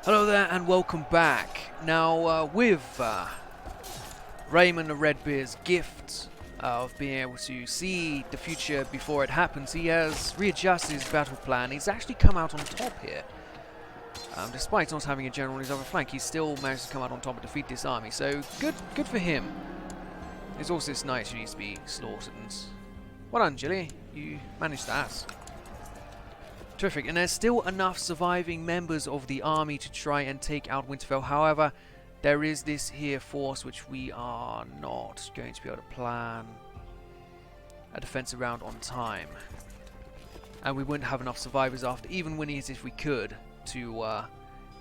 Hello there and welcome back. Now with Raymun the Redbeard's gift of being able to see the future before it happens, he has readjusted his battle plan. He's actually come out on top here. Despite not having a general on his other flank, he's still managed to come out on top and defeat this army. So good for him. There's also this knight who needs to be slaughtered. And well done, Jilly. You managed that. Terrific, and there's still enough surviving members of the army to try and take out Winterfell. However, there is this here force which we are not going to be able to plan a defense around on time. And we wouldn't have enough survivors after even winning it if we could to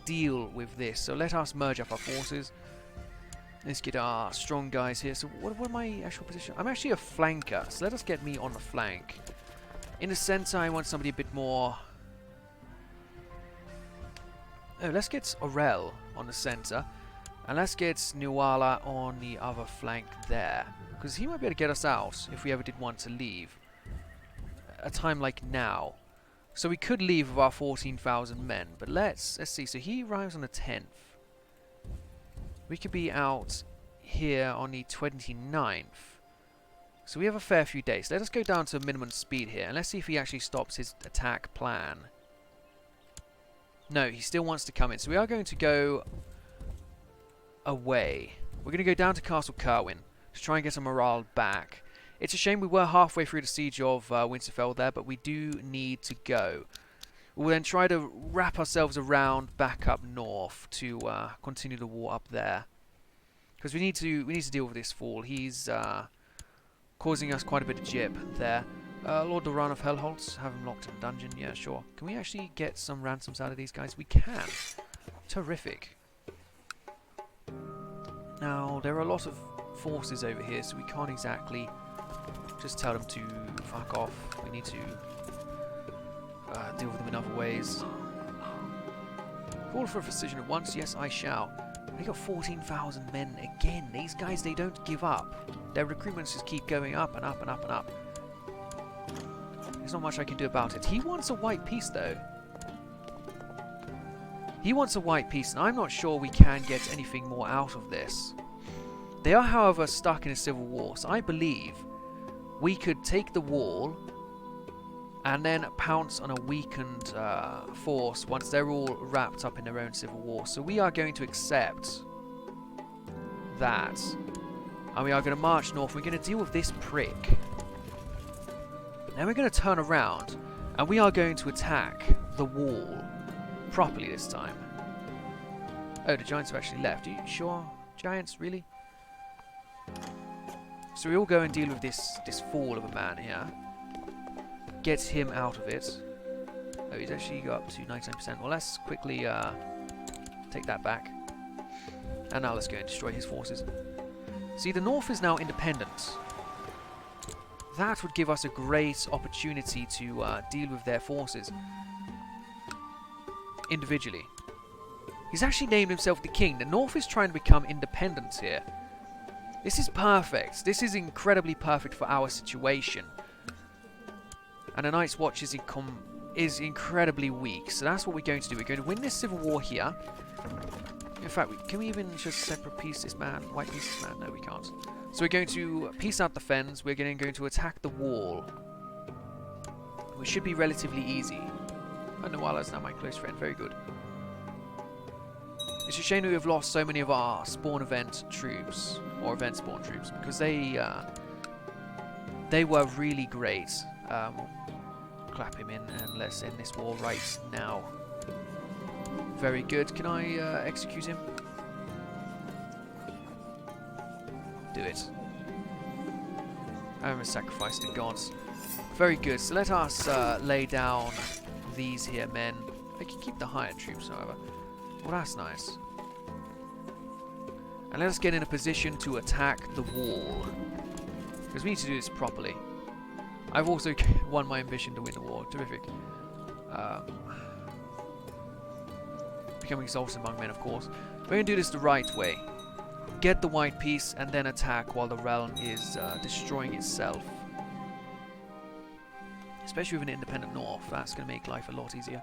deal with this. So let us merge up our forces. Let's get our strong guys here. So what are my actual position? I'm actually a flanker, so let us get me on the flank. In the center, I want somebody a bit more... Oh, let's get Orel on the center. And let's get Nuala on the other flank there. Because he might be able to get us out if we ever did want to leave. A time like now. So we could leave with our 14,000 men. But let's see. So he arrives on the 10th. We could be out here on the 29th. So we have a fair few days. Let us go down to minimum speed here, and let's see if he actually stops his attack plan. No, he still wants to come in. So we are going to go away. We're going to go down to Castle Kerwin to try and get some morale back. It's a shame we were halfway through the siege of Winterfell there, but we do need to go. We'll then try to wrap ourselves around back up north to continue the war up there. Because we need to deal with this fall. He's... causing us quite a bit of jip there. Lord Doran of Hellholtz, have him locked in a dungeon. Yeah, sure. Can we actually get some ransoms out of these guys? We can. Terrific. Now, there are a lot of forces over here, so we can't exactly just tell them to fuck off. We need to deal with them in other ways. Call for a decision at once. Yes, I shall. They got 14,000 men again. These guys, they don't give up. Their recruitments just keep going up and up and up and up. There's not much I can do about it. He wants a white peace, though. He wants a white peace, and I'm not sure we can get anything more out of this. They are, however, stuck in a civil war, so I believe we could take the wall and then pounce on a weakened force once they're all wrapped up in their own civil war. So we are going to accept that. And we are going to march north. We're going to deal with this prick. Then we're going to turn around. And we are going to attack the wall properly this time. Oh, the giants have actually left. Are you sure? Giants, really? So we all go and deal with this fall of a man here. Gets him out of it. Oh, he's actually got up to 99%. Well, let's quickly take that back. And now let's go and destroy his forces. See, the north is now independent. That would give us a great opportunity to deal with their forces individually. He's actually named himself the king. The north is trying to become independent here. This is perfect. This is incredibly perfect for our situation. And the Night's Watch is incredibly weak. So that's what we're going to do. We're going to win this civil war here. In fact, can we even just separate peace this man? White peace this man? No, we can't. So we're going to peace out the fens. We're going to attack the wall. Which should be relatively easy. And Nuala is now my close friend. Very good. It's a shame that we've lost so many of our spawn event troops. Or event spawn troops. Because they were really great. Clap him in and let's end this war right now. Very good. Can I execute him? Do it. I'm a sacrifice to gods. Very good. So let us lay down these here men. I can keep the hired troops, however. Well, that's nice. And let us get in a position to attack the wall. Because we need to do this properly. I've also won my ambition to win the war. Terrific. Becoming exalted among men, of course. We're going to do this the right way. Get the white peace and then attack while the realm is destroying itself. Especially with an independent north. That's going to make life a lot easier.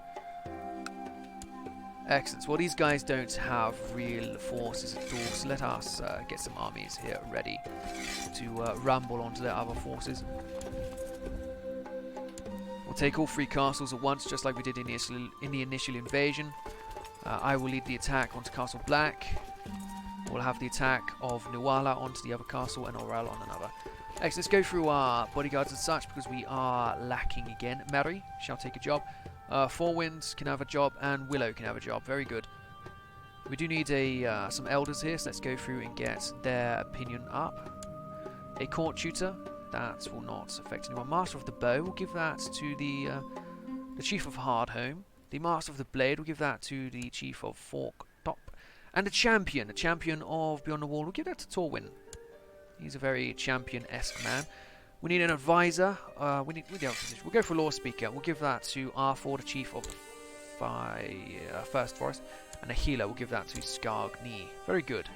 Excellent. Well, these guys don't have real forces at all, so let us get some armies here ready to rumble onto their other forces. We'll take all 3 castles at once, just like we did in the initial invasion. I will lead the attack onto Castle Black. We'll have the attack of Nuala onto the other castle and Orel on another. Next, let's go through our bodyguards and such, because we are lacking again. Mary shall take a job. Four Winds can have a job, and Willow can have a job. Very good. We do need some elders here, so let's go through and get their opinion up. A court tutor, that will not affect anyone. Master of the bow, we'll give that to the Chief of Hardhome. The Master of the blade, we'll give that to the Chief of Forktop. And a champion of Beyond the Wall, we'll give that to Torwin. He's a very champion-esque man. We need an advisor. We need the other position. We'll go for a law speaker. We'll give that to Arthur, the Chief of First Forest. And a healer, we'll give that to Skargni. Very good.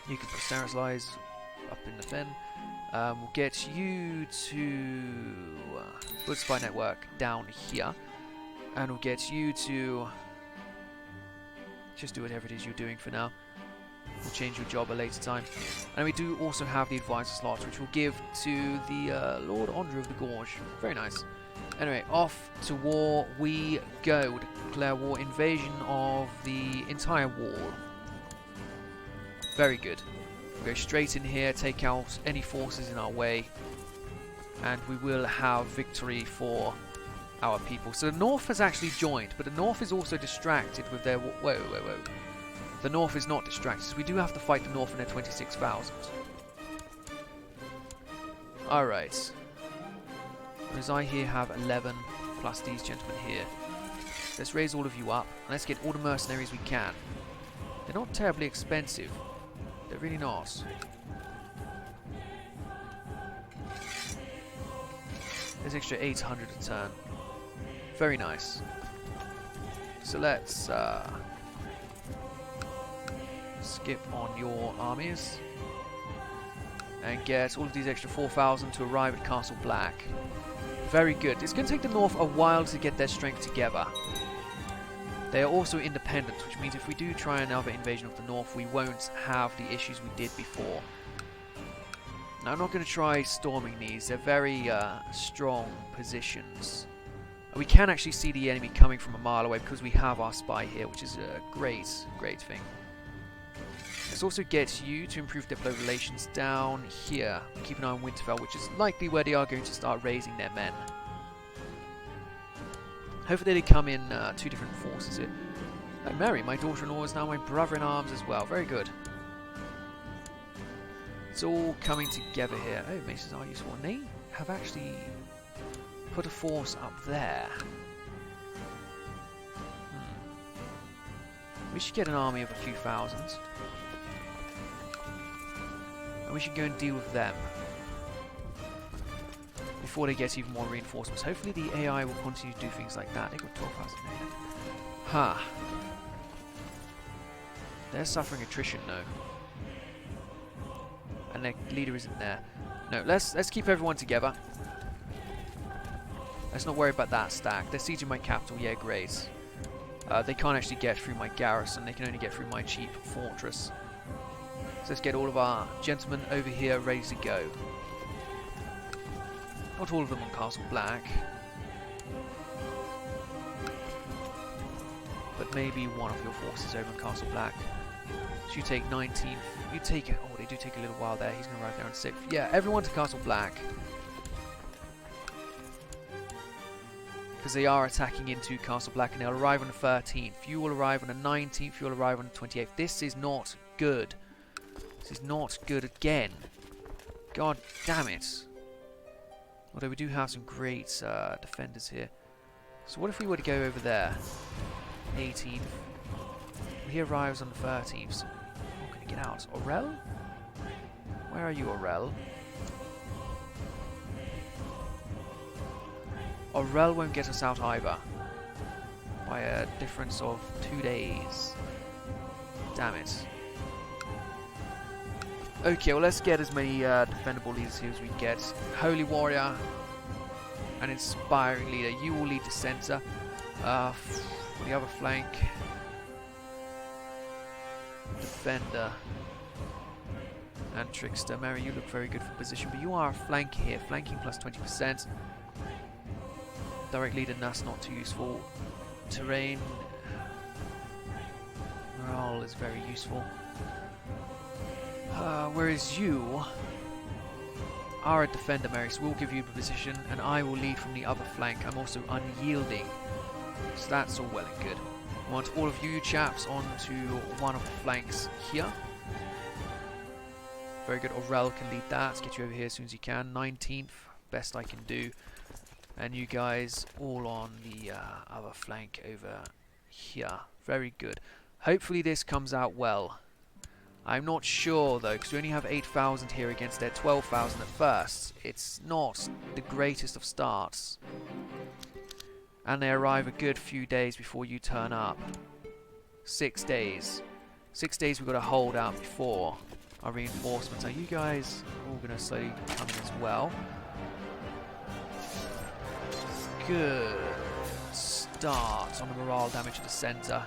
You can put Starislise up in the fen. We'll get you to Blood Spy Network down here. And we'll get you to just do whatever it is you're doing for now. We'll change your job a later time. And we do also have the advisor slots, which we'll give to the Lord Andre of the Gorge. Very nice. Anyway, off to war we go. Declare war, invasion of the entire wall. Very good. We'll go straight in here, take out any forces in our way, and we will have victory for our people. So the North has actually joined, but the North is also distracted with their... Whoa. The North is not distracted, so we do have to fight the North in their 26,000. Alright. Whereas I here have 11, plus these gentlemen here. Let's raise all of you up, and let's get all the mercenaries we can. They're not terribly expensive. They're really not. There's extra 800 a turn. Very nice. So let's skip on your armies and get all of these extra 4,000 to arrive at Castle Black. Very good. It's going to take the North a while to get their strength together. They are also independent, which means if we do try another invasion of the North, we won't have the issues we did before. Now, I'm not going to try storming these. They're very strong positions. We can actually see the enemy coming from a mile away because we have our spy here, which is a great thing. Let's also get you to improve diplo relations down here. Keep an eye on Winterfell, which is likely where they are going to start raising their men. Hopefully they come in 2 different forces here. Mary, my daughter-in-law, is now my brother-in-arms as well. Very good. It's all coming together here. Oh, maces are useful. And they have actually put a force up there. We should get an army of a few thousand. And we should go and deal with them before they get even more reinforcements. Hopefully the AI will continue to do things like that. They got 12,000 men. Ha! They're suffering attrition though. And their leader isn't there. No, let's keep everyone together. Let's not worry about that stack. They're sieging my capital, yeah, great. They can't actually get through my garrison, they can only get through my cheap fortress. So let's get all of our gentlemen over here ready to go. Not all of them on Castle Black, but maybe one of your forces over on Castle Black. So you take 19th, you take it, oh they do take a little while there, he's going to arrive there on 6th. Yeah, everyone to Castle Black. Because they are attacking into Castle Black and they'll arrive on the 13th. You will arrive on the 19th, you will arrive on the 28th. This is not good. This is not good again. God damn it. Although we do have some great defenders here. So what if we were to go over there? 18th. He arrives on the 13th. So I'm not going to get out. Orel? Where are you, Orel? Orel won't get us out either. By a difference of 2 days. Damn it. Okay, well let's get as many defendable leaders here as we can get. Holy Warrior. An Inspiring Leader. You will lead the center. For the other flank, Defender and Trickster. Mary, you look very good for position, but you are a flanker here. Flanking plus 20%. Direct leader, that's not too useful. Terrain. Morale is very useful. Whereas you are a defender, Mary, so we'll give you the position, and I will lead from the other flank. I'm also unyielding, so that's all well and good. I want all of you chaps onto one of the flanks here. Very good. Aurel can lead that. Get you over here as soon as you can. 19th, best I can do. And you guys all on the other flank over here. Very good. Hopefully this comes out well. I'm not sure though, because we only have 8,000 here against their 12,000 at first. It's not the greatest of starts. And they arrive a good few days before you turn up. 6 days. 6 days we've got to hold out before our reinforcements. Are you guys all going to slowly come in as well? Good start on the morale damage at the centre.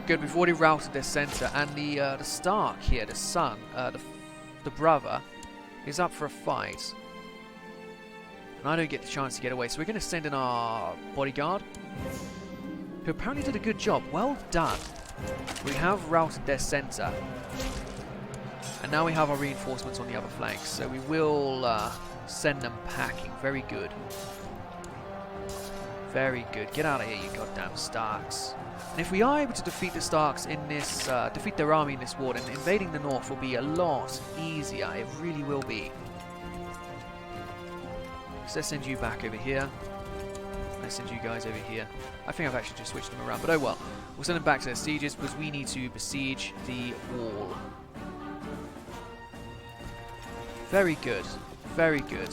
Good, we've already routed their centre, and the Stark here, the son, the brother, is up for a fight. And I don't get the chance to get away, so we're going to send in our bodyguard, who apparently did a good job. Well done. We have routed their centre, and now we have our reinforcements on the other flanks, so we will send them packing. Very good. Very good. Get out of here, you goddamn Starks. And if we are able to defeat the Starks in this, defeat their army in this war, then invading the north will be a lot easier. It really will be. So let's send you back over here. Let's send you guys over here. I think I've actually just switched them around, but oh well. We'll send them back to their sieges because we need to besiege the wall. Very good. Very good.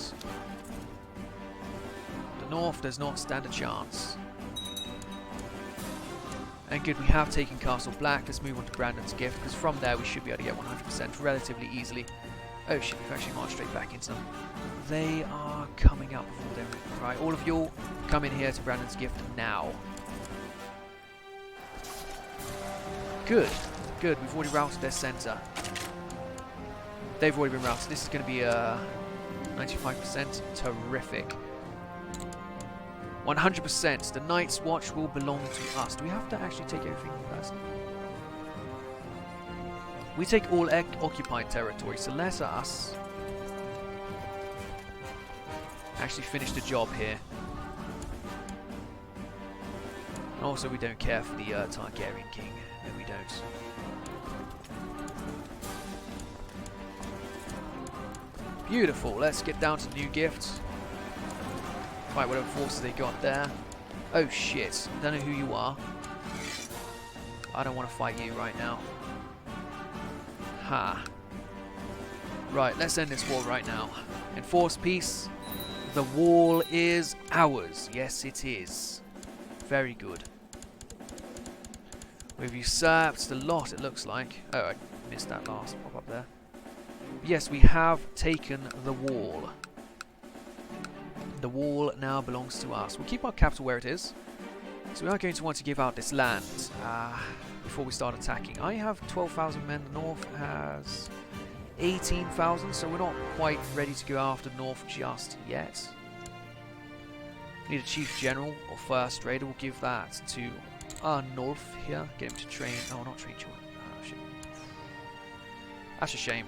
The north does not stand a chance. And good, we have taken Castle Black. Let's move on to Brandon's Gift, because from there we should be able to get 100% relatively easily. Oh shit, we've actually marched straight back into them. They are coming up with all their... Right, all of you come in here to Brandon's Gift now. Good, good. We've already routed their centre. They've already been routed. This is going to be 95%. Terrific. 100%. The Night's Watch will belong to us. Do we have to actually take everything first? We take all occupied territory, so let us actually finish the job here. And also, we don't care for the Targaryen king. No, we don't. Beautiful. Let's get down to new gifts. Fight whatever forces they got there. Oh shit. Don't know who you are. I don't want to fight you right now. Ha. Right, let's end this war right now. Enforce peace. The wall is ours. Yes, it is. Very good. We've usurped the lot, it looks like. Oh, I missed that last pop up there. Yes, we have taken the wall. The wall now belongs to us. We'll keep our capital where it is. So we are going to want to give out this land before we start attacking. I have 12,000 men. The north has 18,000, so we're not quite ready to go after the north just yet. Need a chief general or first raider. We'll give that to North here. Get him to train. Oh, not train children. Oh, shit. That's a shame.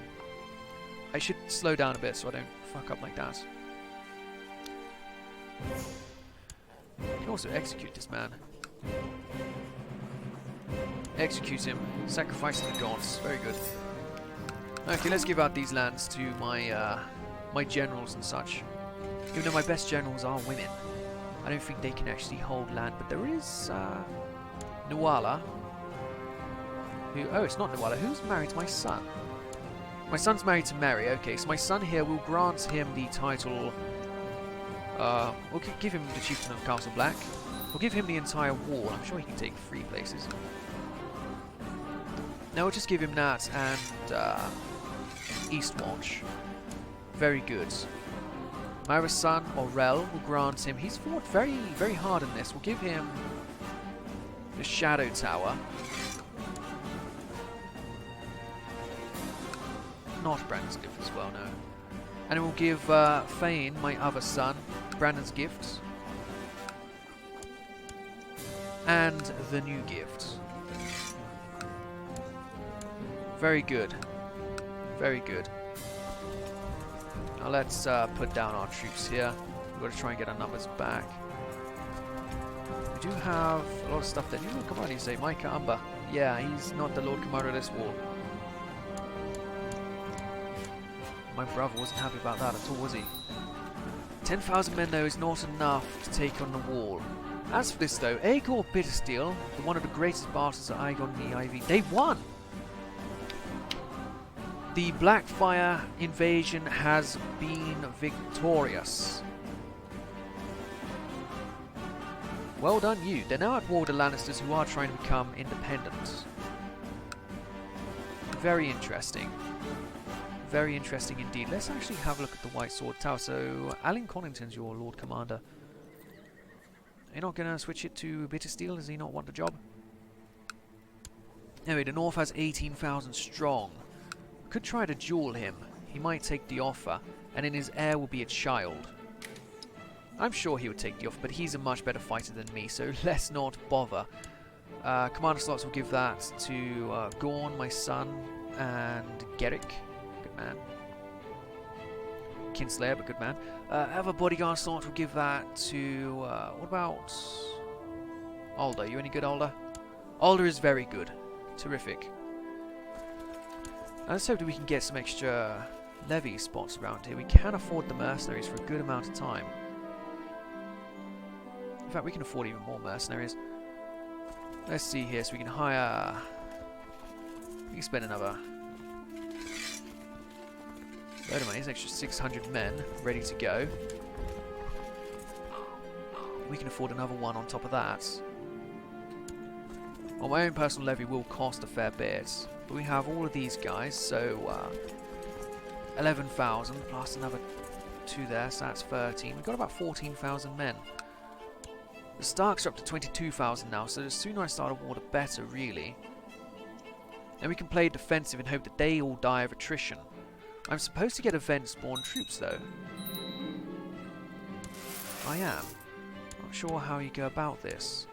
I should slow down a bit so I don't fuck up like that. You can also execute this man. Execute him. Sacrificing the gods. Very good. Okay, let's give out these lands to my my generals and such. Even though my best generals are women, I don't think they can actually hold land. But there is Nuala. Who? Oh, it's not Nuala. Who's married to my son? My son's married to Mary. Okay, so my son here will grant him the title. We'll give him the chieftain of Castle Black. We'll give him the entire wall. I'm sure he can take 3 places. Now we'll just give him that and Eastwatch. Very good. My other son, Aurel, will grant him... He's fought very, very hard in this. We'll give him the Shadow Tower. Not Brandon's gift as well, no. And we'll give Fane, my other son, Brandon's gift. And the new gift. Very good. Very good. Now let's put down our troops here. We've got to try and get our numbers back. We do have a lot of stuff there. New Lord Commander, you say? Micah Umber. Yeah, he's not the Lord Commander of this war. My brother wasn't happy about that at all, was he? 10,000 men, though, is not enough to take on the wall. As for this, though, Aegor Bittersteel, one of the greatest bastards of Aegon the Ivy, they won! The Blackfire invasion has been victorious. Well done, you. They're now at war with the Lannisters, who are trying to become independent. Very interesting. Very interesting indeed. Let's actually have a look at the White Sword Tower. So, Alan Connington's your Lord Commander. Are you not going to switch it to Bittersteel? Does he not want the job? Anyway, the North has 18,000 strong. Could try to duel him. He might take the offer, and in his heir will be a child. I'm sure he would take the offer, but he's a much better fighter than me, so let's not bother. Commander slots will give that to Gorn, my son, and Gerrick. Good man. Kinslayer, but good man. Other bodyguard slot will give that to... what about... Alder? You any good, Alder? Alder is very good. Terrific. Let's hope that we can get some extra levy spots around here. We can afford the mercenaries for a good amount of time. In fact, we can afford even more mercenaries. Let's see here, so we can hire... We can spend another... load of money, it's an extra 600 men ready to go. We can afford another one on top of that. Well, my own personal levy will cost a fair bit, but we have all of these guys, so 11,000 plus another 2 there, so that's 13. We've got about 14,000 men. The Starks are up to 22,000 now, so the sooner I start a war, the better, really. And we can play defensive and hope that they all die of attrition. I'm supposed to get event-spawn troops, though. I am. Not sure how you go about this.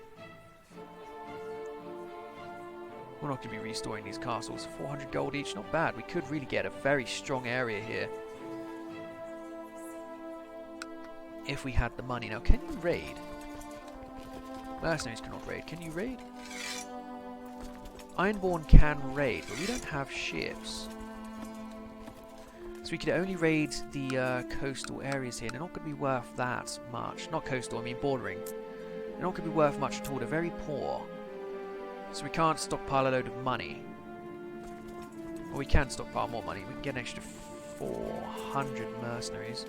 We're not going to be restoring these castles. 400 gold each, not bad. We could really get a very strong area here. If we had the money. Now, can you raid? Mercenaries cannot raid. Can you raid? Ironborn can raid, but we don't have ships. So we could only raid the coastal areas here. They're not going to be worth that much. Not coastal, I mean bordering. They're not going to be worth much at all. They're very poor. So we can't stockpile a load of money. Well, we can stockpile more money. We can get an extra 400 mercenaries.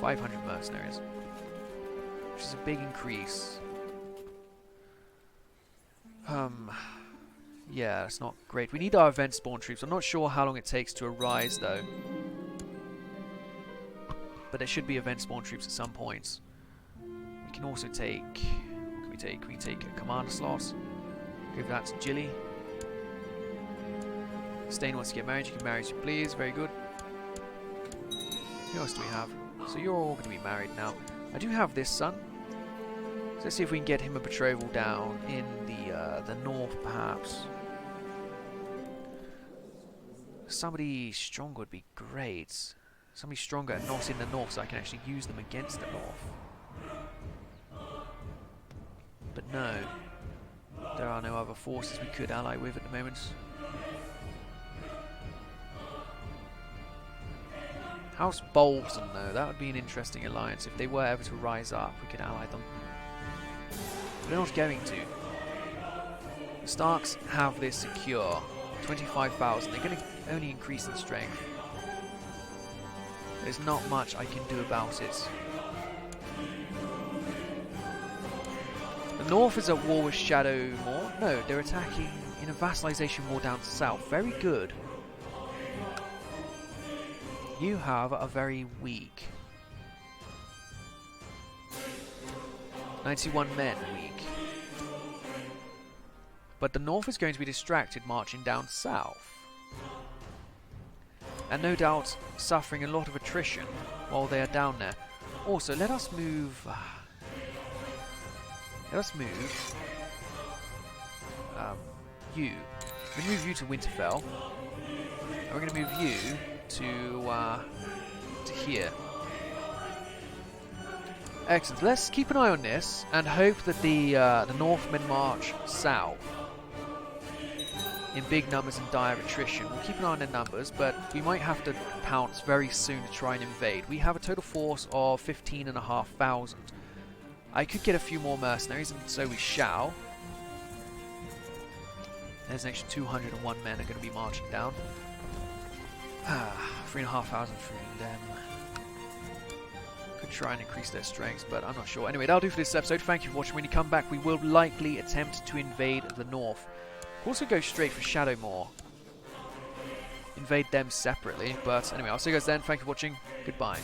500 mercenaries. Which is a big increase. Yeah, it's not great. We need our event spawn troops. I'm not sure how long it takes to arise, though. But there should be event spawn troops at some point. We can also take... What can we take? Can we take a commander slot? Give that to Jilly. Stain wants to get married. You can marry as you please. Very good. Who else do we have? So you're all going to be married now. I do have this son. So let's see if we can get him a betrothal down in the north, perhaps. Somebody stronger would be great. Somebody stronger and not in the north, so I can actually use them against the north. But no. There are no other forces we could ally with at the moment. House Bolton, though, that would be an interesting alliance. If they were ever to rise up, we could ally them. But they're not going to. The Starks have this secure. 25,000. They're going to only increase in strength. There's not much I can do about it. The North is at war with Shadowmoor. No, they're attacking in a vassalization war down south. Very good. You have a very weak 91 men weak. But the north is going to be distracted marching down south. And no doubt suffering a lot of attrition while they are down there. Also, let us move... let us move... you. We're going to move you to Winterfell. And we're going to move you to here. Excellent. Let's keep an eye on this and hope that the Northmen march south in big numbers and dire attrition. We'll keep an eye on their numbers, but we might have to pounce very soon to try and invade. We have a total force of 15,500. I could get a few more mercenaries, and so we shall. There's an extra 201 men are going to be marching down. 3,500 from them. Could try and increase their strength, but I'm not sure. Anyway, that'll do for this episode. Thank you for watching. When you come back, we will likely attempt to invade the north. We'll also go straight for Shadowmoor. Invade them separately, but anyway, I'll see you guys then. Thank you for watching. Goodbye.